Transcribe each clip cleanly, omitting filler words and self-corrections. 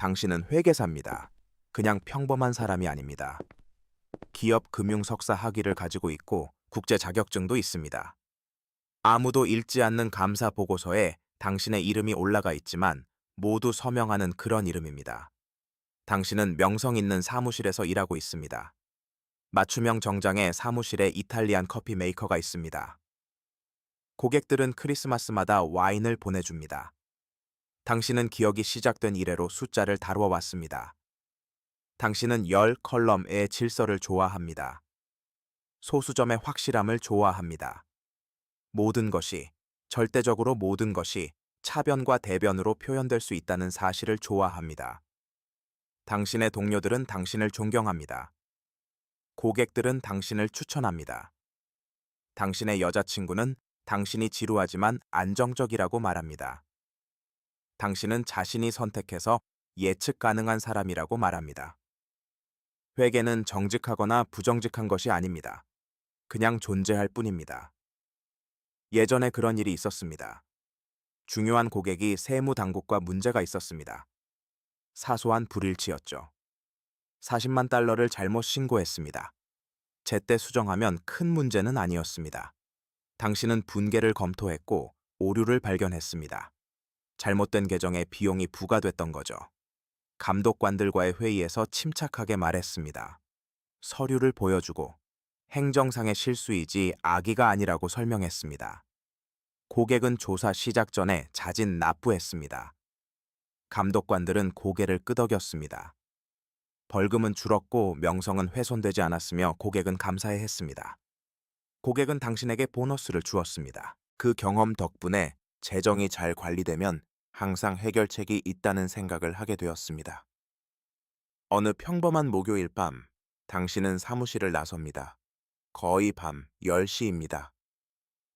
당신은 회계사입니다. 그냥 평범한 사람이 아닙니다. 기업 금융 석사 학위를 가지고 있고 국제 자격증도 있습니다. 아무도 읽지 않는 감사 보고서에 당신의 이름이 올라가 있지만 모두 서명하는 그런 이름입니다. 당신은 명성 있는 사무실에서 일하고 있습니다. 맞춤형 정장에 사무실에 이탈리안 커피 메이커가 있습니다. 고객들은 크리스마스마다 와인을 보내줍니다. 당신은 기억이 시작된 이래로 숫자를 다루어 왔습니다. 당신은 열 컬럼의 질서를 좋아합니다. 소수점의 확실함을 좋아합니다. 모든 것이, 절대적으로 모든 것이 차변과 대변으로 표현될 수 있다는 사실을 좋아합니다. 당신의 동료들은 당신을 존경합니다. 고객들은 당신을 추천합니다. 당신의 여자친구는 당신이 지루하지만 안정적이라고 말합니다. 당신은 자신이 선택해서 예측 가능한 사람이라고 말합니다. 회계는 정직하거나 부정직한 것이 아닙니다. 그냥 존재할 뿐입니다. 예전에 그런 일이 있었습니다. 중요한 고객이 세무당국과 문제가 있었습니다. 사소한 불일치였죠. 40만 달러를 잘못 신고했습니다. 제때 수정하면 큰 문제는 아니었습니다. 당신은 분계를 검토했고 오류를 발견했습니다. 잘못된 계정에 비용이 부과됐던 거죠. 감독관들과의 회의에서 침착하게 말했습니다. 서류를 보여주고 행정상의 실수이지 악의가 아니라고 설명했습니다. 고객은 조사 시작 전에 자진 납부했습니다. 감독관들은 고개를 끄덕였습니다. 벌금은 줄었고 명성은 훼손되지 않았으며 고객은 감사해했습니다. 고객은 당신에게 보너스를 주었습니다. 그 경험 덕분에 재정이 잘 관리되면 항상 해결책이 있다는 생각을 하게 되었습니다. 어느 평범한 목요일 밤, 당신은 사무실을 나섭니다. 거의 밤 10시입니다.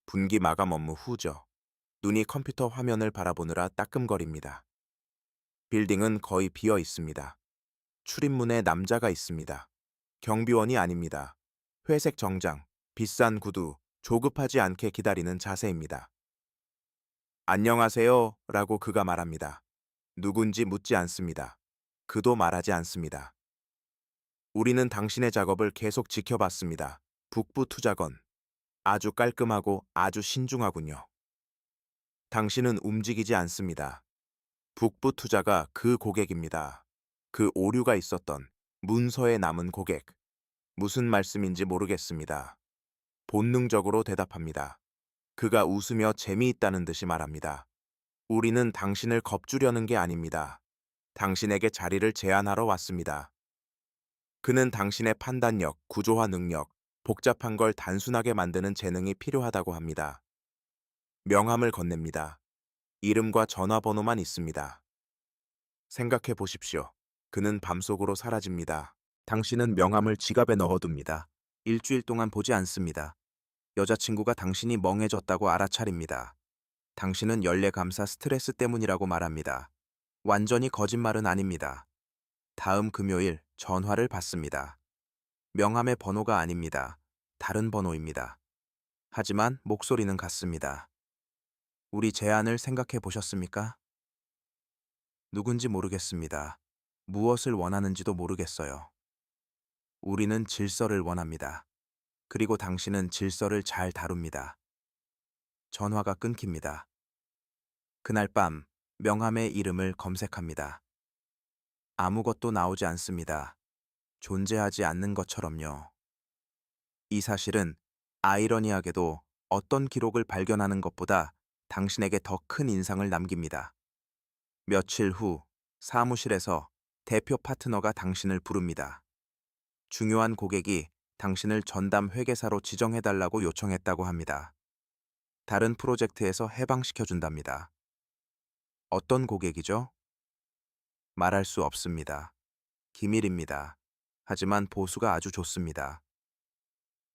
분기 마감 업무 후죠. 눈이 컴퓨터 화면을 바라보느라 따끔거립니다. 빌딩은 거의 비어 있습니다. 출입문에 남자가 있습니다. 경비원이 아닙니다. 회색 정장, 비싼 구두, 조급하지 않게 기다리는 자세입니다. 안녕하세요 라고 그가 말합니다. 누군지 묻지 않습니다. 그도 말하지 않습니다. 우리는 당신의 작업을 계속 지켜봤습니다. 북부 투자건. 아주 깔끔하고 아주 신중하군요. 당신은 움직이지 않습니다. 북부 투자가 그 고객입니다. 그 오류가 있었던 문서에 남은 고객. 무슨 말씀인지 모르겠습니다. 본능적으로 대답합니다. 그가 웃으며 재미있다는 듯이 말합니다. 우리는 당신을 겁주려는 게 아닙니다. 당신에게 자리를 제안하러 왔습니다. 그는 당신의 판단력, 구조화 능력, 복잡한 걸 단순하게 만드는 재능이 필요하다고 합니다. 명함을 건넵니다. 이름과 전화번호만 있습니다. 생각해 보십시오. 그는 밤속으로 사라집니다. 당신은 명함을 지갑에 넣어둡니다. 일주일 동안 보지 않습니다. 여자친구가 당신이 멍해졌다고 알아차립니다. 당신은 연례감사 스트레스 때문이라고 말합니다. 완전히 거짓말은 아닙니다. 다음 금요일 전화를 받습니다. 명함의 번호가 아닙니다. 다른 번호입니다. 하지만 목소리는 같습니다. 우리 제안을 생각해 보셨습니까? 누군지 모르겠습니다. 무엇을 원하는지도 모르겠어요. 우리는 질서를 원합니다. 그리고 당신은 질서를 잘 다룹니다. 전화가 끊깁니다. 그날 밤 명함의 이름을 검색합니다. 아무것도 나오지 않습니다. 존재하지 않는 것처럼요. 이 사실은 아이러니하게도 어떤 기록을 발견하는 것보다 당신에게 더 큰 인상을 남깁니다. 며칠 후 사무실에서 대표 파트너가 당신을 부릅니다. 중요한 고객이 당신을 전담 회계사로 지정해달라고 요청했다고 합니다. 다른 프로젝트에서 해방시켜준답니다. 어떤 고객이죠? 말할 수 없습니다. 기밀입니다. 하지만 보수가 아주 좋습니다.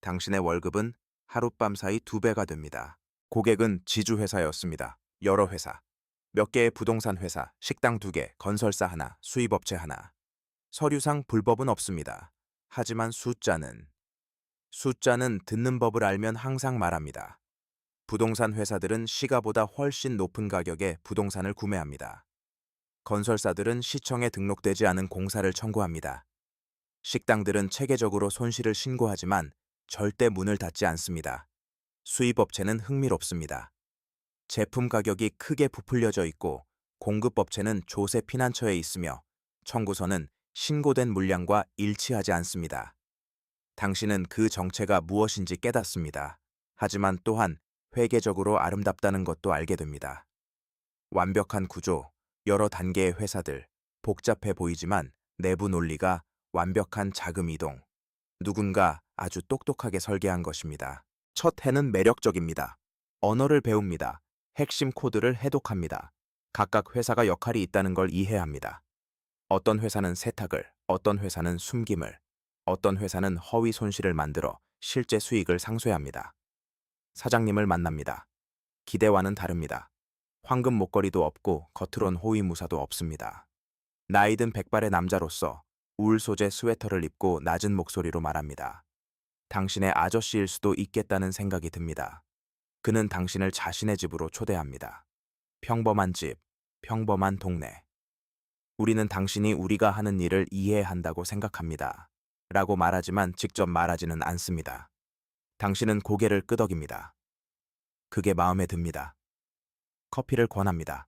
당신의 월급은 하룻밤 사이 2배가 됩니다. 고객은 지주회사였습니다. 여러 회사. 몇 개의 부동산 회사, 식당 2개, 건설사 하나, 수입업체 하나. 서류상 불법은 없습니다. 하지만 숫자는 듣는 법을 알면 항상 말합니다. 부동산 회사들은 시가보다 훨씬 높은 가격에 부동산을 구매합니다. 건설사들은 시청에 등록되지 않은 공사를 청구합니다. 식당들은 체계적으로 손실을 신고하지만 절대 문을 닫지 않습니다. 수입업체는 흥미롭습니다. 제품 가격이 크게 부풀려져 있고 공급업체는 조세 피난처에 있으며 청구서는 신고된 물량과 일치하지 않습니다. 당신은 그 정체가 무엇인지 깨닫습니다. 하지만 또한 회계적으로 아름답다는 것도 알게 됩니다. 완벽한 구조, 여러 단계의 회사들, 복잡해 보이지만 내부 논리가 완벽한 자금 이동. 누군가 아주 똑똑하게 설계한 것입니다. 첫 해는 매력적입니다. 언어를 배웁니다. 핵심 코드를 해독합니다. 각각 회사가 역할이 있다는 걸 이해합니다. 어떤 회사는 세탁을, 어떤 회사는 숨김을, 어떤 회사는 허위 손실을 만들어 실제 수익을 상쇄합니다. 사장님을 만납니다. 기대와는 다릅니다. 황금 목걸이도 없고 겉으론 호위무사도 없습니다. 나이든 백발의 남자로서 울 소재 스웨터를 입고 낮은 목소리로 말합니다. 당신의 아저씨일 수도 있겠다는 생각이 듭니다. 그는 당신을 자신의 집으로 초대합니다. 평범한 집, 평범한 동네. 우리는 당신이 우리가 하는 일을 이해한다고 생각합니다. 라고 말하지만 직접 말하지는 않습니다. 당신은 고개를 끄덕입니다. 그게 마음에 듭니다. 커피를 권합니다.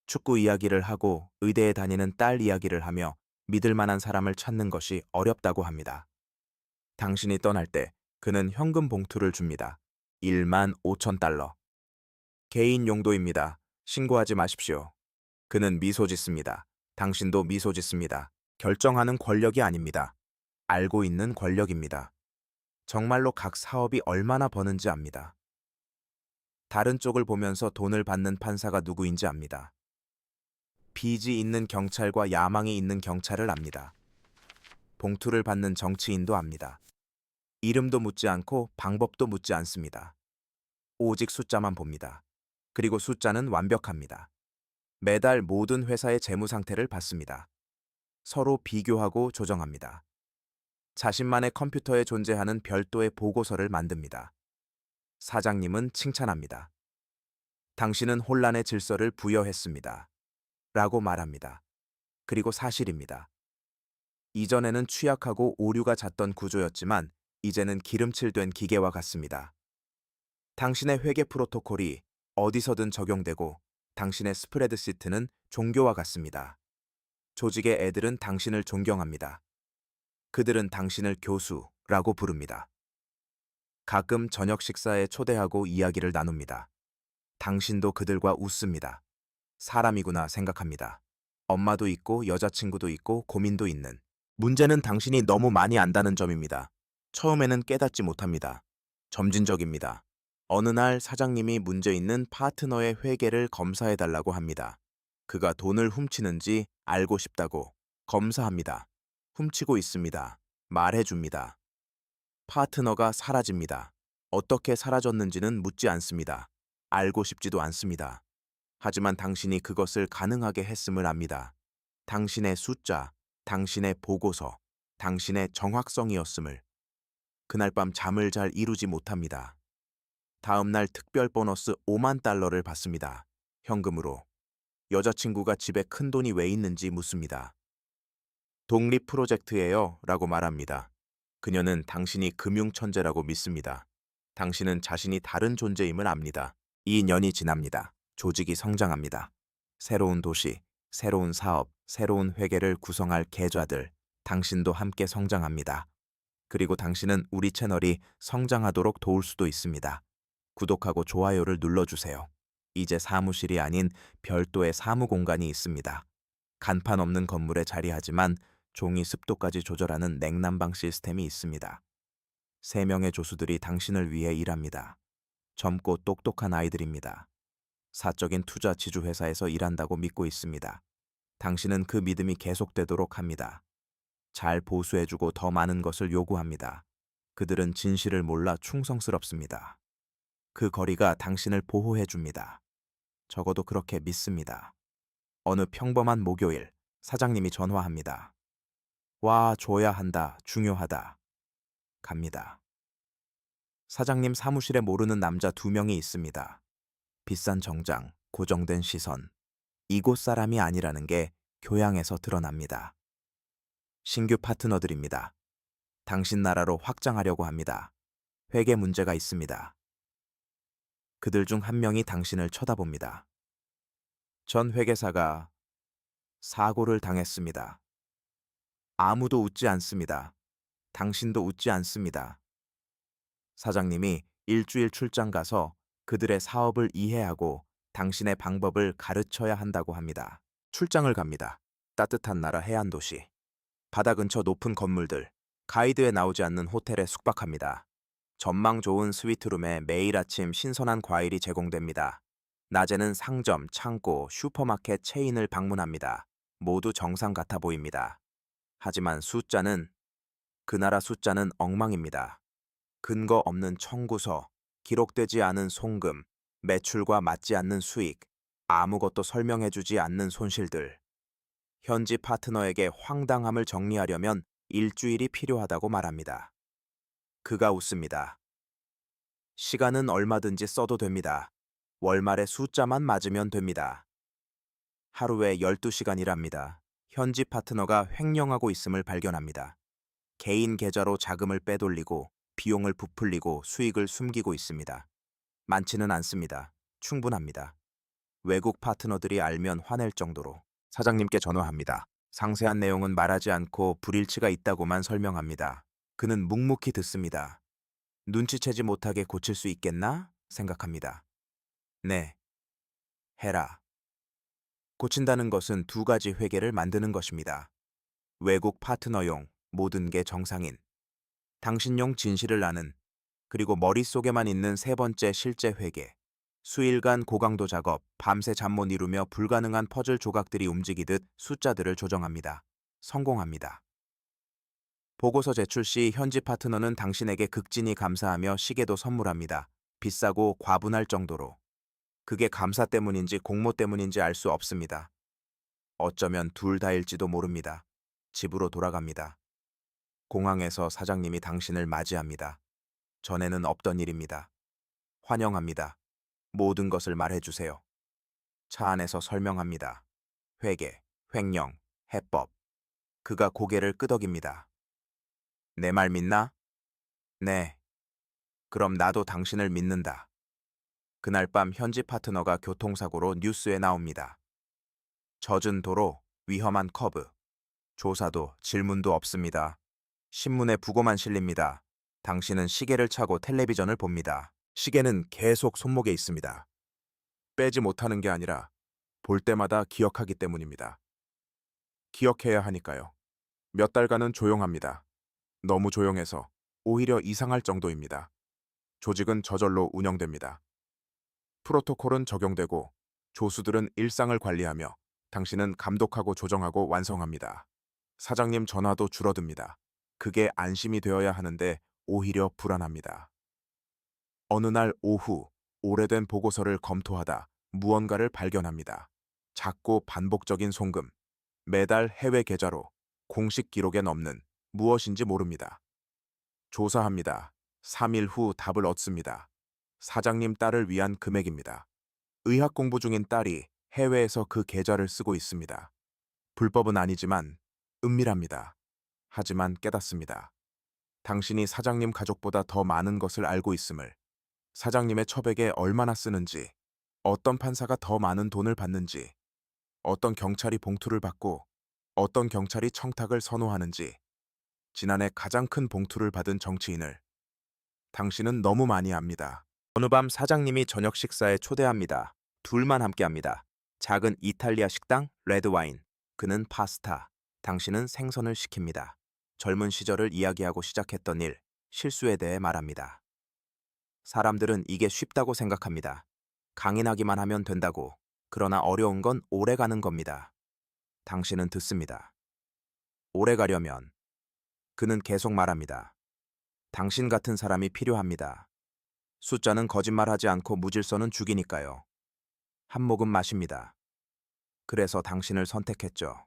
축구 이야기를 하고 의대에 다니는 딸 이야기를 하며 믿을 만한 사람을 찾는 것이 어렵다고 합니다. 당신이 떠날 때 그는 현금 봉투를 줍니다. 1만 5천 달러. 개인 용도입니다. 신고하지 마십시오. 그는 미소 짓습니다. 당신도 미소 짓습니다. 결정하는 권력이 아닙니다. 알고 있는 권력입니다. 정말로 각 사업이 얼마나 버는지 압니다. 다른 쪽을 보면서 돈을 받는 판사가 누구인지 압니다. 빚이 있는 경찰과 야망이 있는 경찰을 압니다. 봉투를 받는 정치인도 압니다. 이름도 묻지 않고 방법도 묻지 않습니다. 오직 숫자만 봅니다. 그리고 숫자는 완벽합니다. 매달 모든 회사의 재무 상태를 봤습니다. 서로 비교하고 조정합니다. 자신만의 컴퓨터에 존재하는 별도의 보고서를 만듭니다. 사장님은 칭찬합니다. 당신은 혼란의 질서를 부여했습니다. 라고 말합니다. 그리고 사실입니다. 이전에는 취약하고 오류가 잦던 구조였지만 이제는 기름칠된 기계와 같습니다. 당신의 회계 프로토콜이 어디서든 적용되고 당신의 스프레드시트는 종교와 같습니다. 조직의 애들은 당신을 존경합니다. 그들은 당신을 교수라고 부릅니다. 가끔 저녁 식사에 초대하고 이야기를 나눕니다. 당신도 그들과 웃습니다. 사람이구나 생각합니다. 엄마도 있고 여자친구도 있고 고민도 있는. 문제는 당신이 너무 많이 안다는 점입니다. 처음에는 깨닫지 못합니다. 점진적입니다. 어느 날 사장님이 문제 있는 파트너의 회계를 검사해달라고 합니다. 그가 돈을 훔치는지 알고 싶다고 검사합니다. 훔치고 있습니다. 말해줍니다. 파트너가 사라집니다. 어떻게 사라졌는지는 묻지 않습니다. 알고 싶지도 않습니다. 하지만 당신이 그것을 가능하게 했음을 압니다. 당신의 숫자, 당신의 보고서, 당신의 정확성이었음을. 그날 밤 잠을 잘 이루지 못합니다. 다음 날 특별 보너스 5만 달러를 받습니다. 현금으로. 여자친구가 집에 큰돈이 왜 있는지 묻습니다. 독립 프로젝트예요 라고 말합니다. 그녀는 당신이 금융천재라고 믿습니다. 당신은 자신이 다른 존재임을 압니다. 2년이 지납니다. 조직이 성장합니다. 새로운 도시, 새로운 사업, 새로운 회계를 구성할 계좌들, 당신도 함께 성장합니다. 그리고 당신은 우리 채널이 성장하도록 도울 수도 있습니다. 구독하고 좋아요를 눌러주세요. 이제 사무실이 아닌 별도의 사무 공간이 있습니다. 간판 없는 건물에 자리하지만 종이 습도까지 조절하는 냉난방 시스템이 있습니다. 3명의 조수들이 당신을 위해 일합니다. 젊고 똑똑한 아이들입니다. 사적인 투자 지주회사에서 일한다고 믿고 있습니다. 당신은 그 믿음이 계속되도록 합니다. 잘 보수해주고 더 많은 것을 요구합니다. 그들은 진실을 몰라 충성스럽습니다. 그 거리가 당신을 보호해줍니다. 적어도 그렇게 믿습니다. 어느 평범한 목요일, 사장님이 전화합니다. 와, 줘야 한다, 중요하다. 갑니다. 사장님 사무실에 모르는 남자 2명이 있습니다. 비싼 정장, 고정된 시선. 이곳 사람이 아니라는 게 교양에서 드러납니다. 신규 파트너들입니다. 당신 나라로 확장하려고 합니다. 회계 문제가 있습니다. 그들 중 한 명이 당신을 쳐다봅니다. 전 회계사가 사고를 당했습니다. 아무도 웃지 않습니다. 당신도 웃지 않습니다. 사장님이 일주일 출장 가서 그들의 사업을 이해하고 당신의 방법을 가르쳐야 한다고 합니다. 출장을 갑니다. 따뜻한 나라 해안 도시. 바다 근처 높은 건물들. 가이드에 나오지 않는 호텔에 숙박합니다. 전망 좋은 스위트룸에 매일 아침 신선한 과일이 제공됩니다. 낮에는 상점, 창고, 슈퍼마켓 체인을 방문합니다. 모두 정상 같아 보입니다. 하지만 그 나라 숫자는 엉망입니다. 근거 없는 청구서, 기록되지 않은 송금, 매출과 맞지 않는 수익, 아무것도 설명해주지 않는 손실들. 현지 파트너에게 황당함을 정리하려면 일주일이 필요하다고 말합니다. 그가 웃습니다. 시간은 얼마든지 써도 됩니다. 월말에 숫자만 맞으면 됩니다. 하루에 12시간이랍니다. 현지 파트너가 횡령하고 있음을 발견합니다. 개인 계좌로 자금을 빼돌리고 비용을 부풀리고 수익을 숨기고 있습니다. 많지는 않습니다. 충분합니다. 외국 파트너들이 알면 화낼 정도로. 사장님께 전화합니다. 상세한 내용은 말하지 않고 불일치가 있다고만 설명합니다. 그는 묵묵히 듣습니다. 눈치채지 못하게 고칠 수 있겠나? 생각합니다. 네. 해라. 고친다는 것은 두 가지 회계를 만드는 것입니다. 외국 파트너용, 모든 게 정상인. 당신용 진실을 아는, 그리고 머릿속에만 있는 세 번째 실제 회계. 수일간 고강도 작업, 밤새 잠 못 이루며 불가능한 퍼즐 조각들이 움직이듯 숫자들을 조정합니다. 성공합니다. 보고서 제출 시 현지 파트너는 당신에게 극진히 감사하며 시계도 선물합니다. 비싸고 과분할 정도로. 그게 감사 때문인지 공모 때문인지 알 수 없습니다. 어쩌면 둘 다일지도 모릅니다. 집으로 돌아갑니다. 공항에서 사장님이 당신을 맞이합니다. 전에는 없던 일입니다. 환영합니다. 모든 것을 말해주세요. 차 안에서 설명합니다. 회계, 횡령, 해법. 그가 고개를 끄덕입니다. 내 말 믿나? 네. 그럼 나도 당신을 믿는다. 그날 밤 현지 파트너가 교통사고로 뉴스에 나옵니다. 젖은 도로, 위험한 커브. 조사도 질문도 없습니다. 신문에 부고만 실립니다. 당신은 시계를 차고 텔레비전을 봅니다. 시계는 계속 손목에 있습니다. 빼지 못하는 게 아니라 볼 때마다 기억하기 때문입니다. 기억해야 하니까요. 몇 달간은 조용합니다. 너무 조용해서 오히려 이상할 정도입니다. 조직은 저절로 운영됩니다. 프로토콜은 적용되고 조수들은 일상을 관리하며 당신은 감독하고 조정하고 완성합니다. 사장님 전화도 줄어듭니다. 그게 안심이 되어야 하는데 오히려 불안합니다. 어느 날 오후 오래된 보고서를 검토하다 무언가를 발견합니다. 작고 반복적인 송금, 매달 해외 계좌로 공식 기록엔 없는 무엇인지 모릅니다. 조사합니다. 3일 후 답을 얻습니다. 사장님 딸을 위한 금액입니다. 의학 공부 중인 딸이 해외에서 그 계좌를 쓰고 있습니다. 불법은 아니지만 은밀합니다. 하지만 깨닫습니다. 당신이 사장님 가족보다 더 많은 것을 알고 있음을, 사장님의 처백에 얼마나 쓰는지, 어떤 판사가 더 많은 돈을 받는지, 어떤 경찰이 봉투를 받고 어떤 경찰이 청탁을 선호하는지, 지난해 가장 큰 봉투를 받은 정치인을. 당신은 너무 많이 압니다. 어느 밤 사장님이 저녁 식사에 초대합니다. 둘만 함께합니다. 작은 이탈리아 식당, 레드와인. 그는 파스타, 당신은 생선을 시킵니다. 젊은 시절을 이야기하고 시작했던 일, 실수에 대해 말합니다. 사람들은 이게 쉽다고 생각합니다. 강인하기만 하면 된다고. 그러나 어려운 건 오래 가는 겁니다. 당신은 듣습니다. 오래 가려면. 그는 계속 말합니다. 당신 같은 사람이 필요합니다. 숫자는 거짓말하지 않고 무질서는 죽이니까요. 한 모금 마십니다. 그래서 당신을 선택했죠.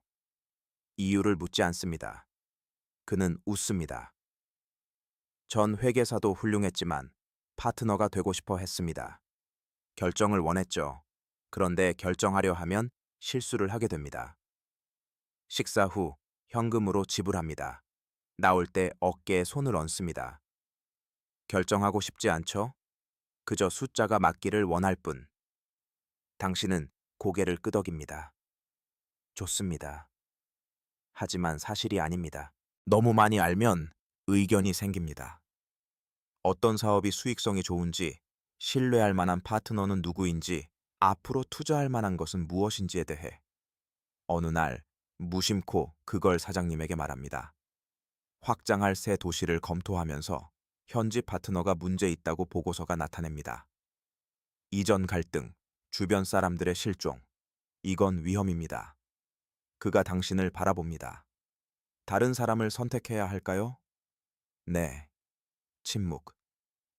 이유를 묻지 않습니다. 그는 웃습니다. 전 회계사도 훌륭했지만 파트너가 되고 싶어 했습니다. 결정을 원했죠. 그런데 결정하려 하면 실수를 하게 됩니다. 식사 후 현금으로 지불합니다. 나올 때 어깨에 손을 얹습니다. 결정하고 싶지 않죠? 그저 숫자가 맞기를 원할 뿐. 당신은 고개를 끄덕입니다. 좋습니다. 하지만 사실이 아닙니다. 너무 많이 알면 의견이 생깁니다. 어떤 사업이 수익성이 좋은지, 신뢰할 만한 파트너는 누구인지, 앞으로 투자할 만한 것은 무엇인지에 대해 어느 날 무심코 그걸 사장님에게 말합니다. 확장할 새 도시를 검토하면서 현지 파트너가 문제 있다고 보고서가 나타냅니다. 이전 갈등, 주변 사람들의 실종, 이건 위험입니다. 그가 당신을 바라봅니다. 다른 사람을 선택해야 할까요? 네. 침묵.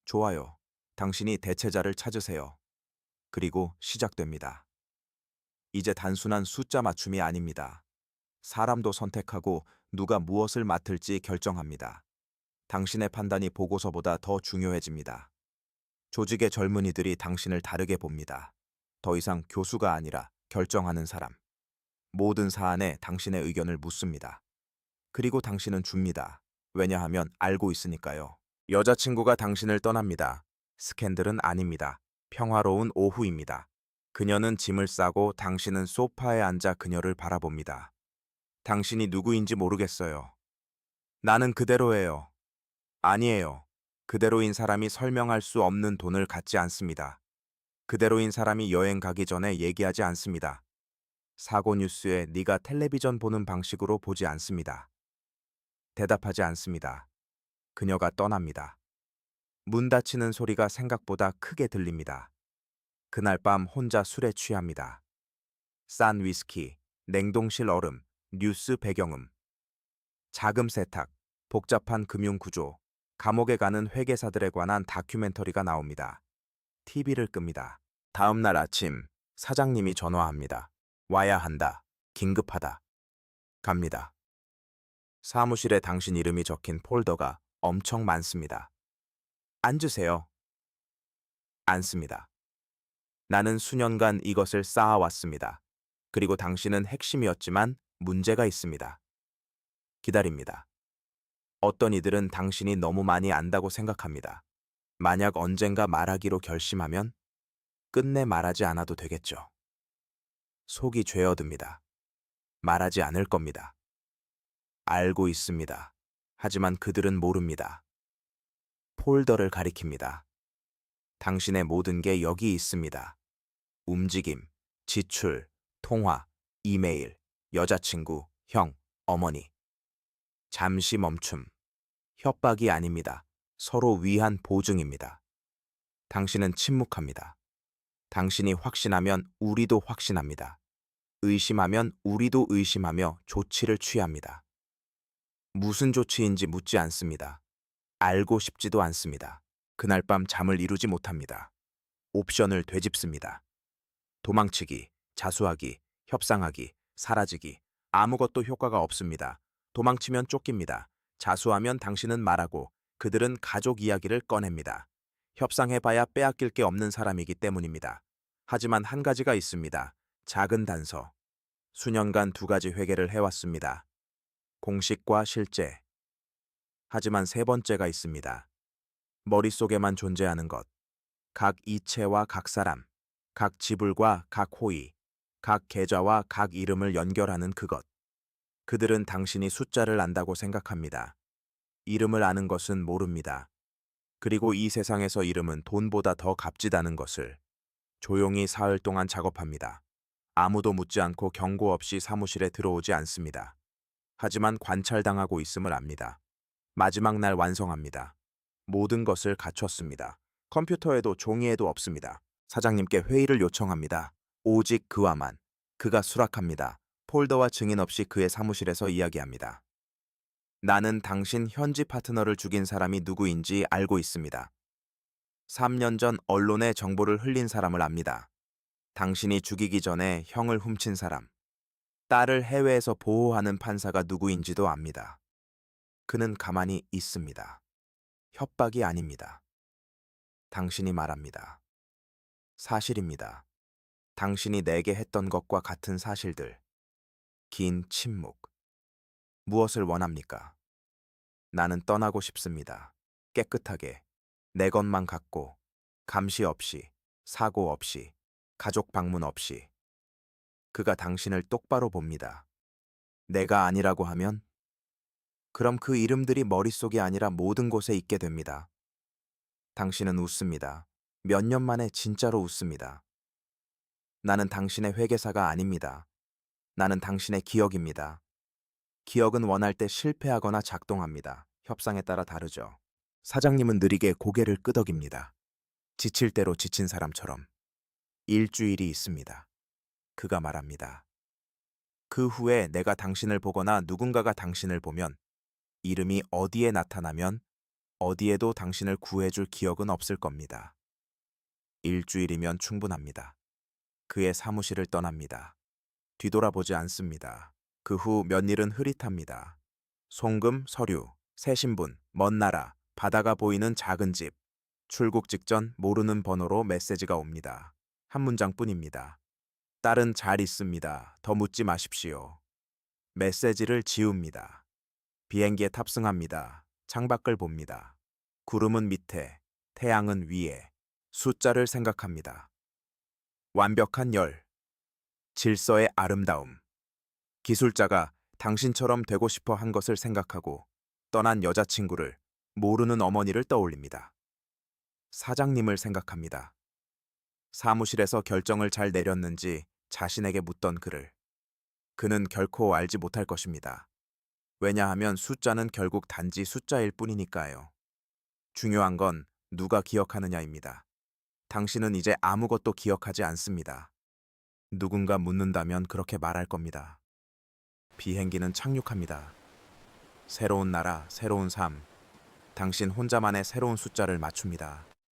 좋아요. 당신이 대체자를 찾으세요. 그리고 시작됩니다. 이제 단순한 숫자 맞춤이 아닙니다. 사람도 선택하고 누가 무엇을 맡을지 결정합니다. 당신의 판단이 보고서보다 더 중요해집니다. 조직의 젊은이들이 당신을 다르게 봅니다. 더 이상 교수가 아니라 결정하는 사람. 모든 사안에 당신의 의견을 묻습니다. 그리고 당신은 줍니다. 왜냐하면 알고 있으니까요. 여자친구가 당신을 떠납니다. 스캔들은 아닙니다. 평화로운 오후입니다. 그녀는 짐을 싸고 당신은 소파에 앉아 그녀를 바라봅니다. 당신이 누구인지 모르겠어요. 나는 그대로예요. 아니에요. 그대로인 사람이 설명할 수 없는 돈을 갖지 않습니다. 그대로인 사람이 여행 가기 전에 얘기하지 않습니다. 사고 뉴스에 네가 텔레비전 보는 방식으로 보지 않습니다. 대답하지 않습니다. 그녀가 떠납니다. 문 닫히는 소리가 생각보다 크게 들립니다. 그날 밤 혼자 술에 취합니다. 싼 위스키, 냉동실 얼음, 뉴스 배경음. 자금 세탁, 복잡한 금융 구조, 감옥에 가는 회계사들에 관한 다큐멘터리가 나옵니다. TV를 끕니다. 다음 날 아침, 사장님이 전화합니다. 와야 한다. 긴급하다. 갑니다. 사무실에 당신 이름이 적힌 폴더가 엄청 많습니다. 앉으세요. 앉습니다. 나는 수년간 이것을 쌓아왔습니다. 그리고 당신은 핵심이었지만 문제가 있습니다. 기다립니다. 어떤 이들은 당신이 너무 많이 안다고 생각합니다. 만약 언젠가 말하기로 결심하면 끝내 말하지 않아도 되겠죠. 속이 죄어듭니다. 말하지 않을 겁니다. 알고 있습니다. 하지만 그들은 모릅니다. 폴더를 가리킵니다. 당신의 모든 게 여기 있습니다. 움직임, 지출, 통화, 이메일, 여자친구, 형, 어머니. 잠시 멈춤. 협박이 아닙니다. 서로 위한 보증입니다. 당신은 침묵합니다. 당신이 확신하면 우리도 확신합니다. 의심하면 우리도 의심하며 조치를 취합니다. 무슨 조치인지 묻지 않습니다. 알고 싶지도 않습니다. 그날 밤 잠을 이루지 못합니다. 옵션을 되짚습니다. 도망치기, 자수하기, 협상하기, 사라지기. 아무것도 효과가 없습니다. 도망치면 쫓깁니다. 자수하면 당신은 말하고 그들은 가족 이야기를 꺼냅니다. 협상해봐야 빼앗길 게 없는 사람이기 때문입니다. 하지만 한 가지가 있습니다. 작은 단서. 수년간 두 가지 회개를 해왔습니다. 공식과 실제. 하지만 세 번째가 있습니다. 머릿속에만 존재하는 것. 각 이체와 각 사람, 각 지불과 각 호의, 각 계좌와 각 이름을 연결하는 그것. 그들은 당신이 숫자를 안다고 생각합니다. 이름을 아는 것은 모릅니다. 그리고 이 세상에서 이름은 돈보다 더 값지다는 것을. 조용히 사흘 동안 작업합니다. 아무도 묻지 않고 경고 없이 사무실에 들어오지 않습니다. 하지만 관찰당하고 있음을 압니다. 마지막 날 완성합니다. 모든 것을 갖췄습니다. 컴퓨터에도 종이에도 없습니다. 사장님께 회의를 요청합니다. 오직 그와만. 그가 수락합니다. 폴더와 증인 없이 그의 사무실에서 이야기합니다. 나는 당신 현지 파트너를 죽인 사람이 누구인지 알고 있습니다. 3년 전 언론에 정보를 흘린 사람을 압니다. 당신이 죽이기 전에 형을 훔친 사람. 딸을 해외에서 보호하는 판사가 누구인지도 압니다. 그는 가만히 있습니다. 협박이 아닙니다. 당신이 말합니다. 사실입니다. 당신이 내게 했던 것과 같은 사실들. 긴 침묵. 무엇을 원합니까? 나는 떠나고 싶습니다. 깨끗하게. 내 것만 갖고. 감시 없이. 사고 없이. 가족 방문 없이. 그가 당신을 똑바로 봅니다. 내가 아니라고 하면? 그럼 그 이름들이 머릿속이 아니라 모든 곳에 있게 됩니다. 당신은 웃습니다. 몇 년 만에 진짜로 웃습니다. 나는 당신의 회계사가 아닙니다. 나는 당신의 기억입니다. 기억은 원할 때 실패하거나 작동합니다. 협상에 따라 다르죠. 사장님은 느리게 고개를 끄덕입니다. 지칠 대로 지친 사람처럼. 일주일이 있습니다. 그가 말합니다. 그 후에 내가 당신을 보거나 누군가가 당신을 보면, 이름이 어디에 나타나면 어디에도 당신을 구해줄 기억은 없을 겁니다. 일주일이면 충분합니다. 그의 사무실을 떠납니다. 뒤돌아보지 않습니다. 그 후 몇 일은 흐릿합니다. 송금, 서류, 새 신분, 먼 나라, 바다가 보이는 작은 집. 출국 직전 모르는 번호로 메시지가 옵니다. 한 문장뿐입니다. 딸은 잘 있습니다. 더 묻지 마십시오. 메시지를 지웁니다. 비행기에 탑승합니다. 창밖을 봅니다. 구름은 밑에, 태양은 위에. 숫자를 생각합니다. 완벽한 열. 질서의 아름다움. 기술자가 당신처럼 되고 싶어 한 것을 생각하고 떠난 여자친구를, 모르는 어머니를 떠올립니다. 사장님을 생각합니다. 사무실에서 결정을 잘 내렸는지 자신에게 묻던 그를. 그는 결코 알지 못할 것입니다. 왜냐하면 숫자는 결국 단지 숫자일 뿐이니까요. 중요한 건 누가 기억하느냐입니다. 당신은 이제 아무것도 기억하지 않습니다. 누군가 묻는다면 그렇게 말할 겁니다. 비행기는 착륙합니다. 새로운 나라, 새로운 삶. 당신 혼자만의 새로운 숫자를 맞춥니다.